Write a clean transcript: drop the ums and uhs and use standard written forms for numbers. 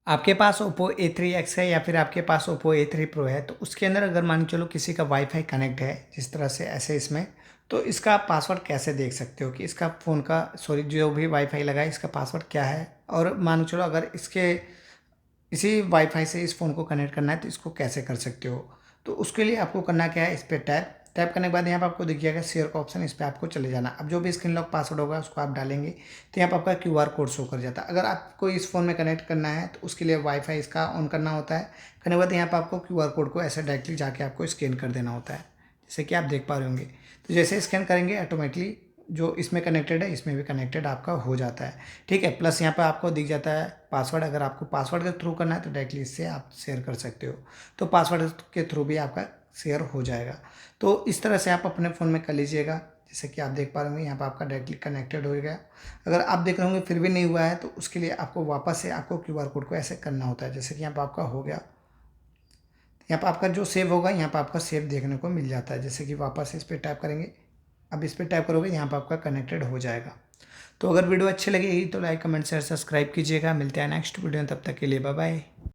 आपके पास Oppo A3X है या फिर आपके पास ओप्पो A3 Pro है, तो उसके अंदर अगर मान के चलो किसी का वाईफाई कनेक्ट है जिस तरह से ऐसे इसमें, तो इसका आप पासवर्ड कैसे देख सकते हो कि इसका फ़ोन का सॉरी जो भी वाईफाई लगा है इसका पासवर्ड क्या है। और मान के चलो अगर इसके इसी वाईफाई से इस फ़ोन को कनेक्ट करना है तो इसको कैसे कर सकते हो। तो उसके लिए आपको करना क्या है, इस पर टैप टैप करने के बाद यहाँ पर आपको दिख जाएगा शेयर का ऑप्शन, इस पर आपको चले जाना। अब जो भी स्क्रीन लॉक पासवर्ड होगा उसको आप डालेंगे तो यहाँ पर आपका QR कोड शो कर जाता है। अगर आपको इस फ़ोन में कनेक्ट करना है तो उसके लिए वाईफाई इसका ऑन करना होता है। करने के बाद यहाँ पर आपको QR कोड को ऐसे डायरेक्टली जाके आपको स्कैन कर देना होता है, जैसे कि आप देख पा रहे होंगे। तो जैसे स्कैन करेंगे ऑटोमेटिकली जो इसमें कनेक्टेड है इसमें भी कनेक्टेड आपका हो जाता है। ठीक है, प्लस यहाँ पर आपको दिख जाता है पासवर्ड। अगर आपको पासवर्ड के थ्रू करना है तो डायरेक्टली इससे आप शेयर कर सकते हो, तो पासवर्ड के थ्रू भी आपका शेयर हो जाएगा। तो इस तरह से आप अपने फ़ोन में कर लीजिएगा। जैसे कि आप देख पा रहे होंगे यहाँ पर आपका डायरेक्टली कनेक्टेड हो गया। अगर आप देख रहे होंगे फिर भी नहीं हुआ है तो उसके लिए आपको वापस से आपको QR कोड को ऐसे करना होता है, जैसे कि यहाँ पर आपका हो गया। यहाँ पर आपका जो सेव होगा यहाँ पर आपका सेव देखने को मिल जाता है, जैसे कि वापस इस पर टैप करेंगे। अब इस पर टैप करोगे यहाँ पर आपका कनेक्टेड हो जाएगा। तो अगर वीडियो अच्छी लगेगी तो लाइक कमेंट शेयर सब्सक्राइब कीजिएगा। मिलते हैं नेक्स्ट वीडियो में, तब तक के लिए बाय बाय।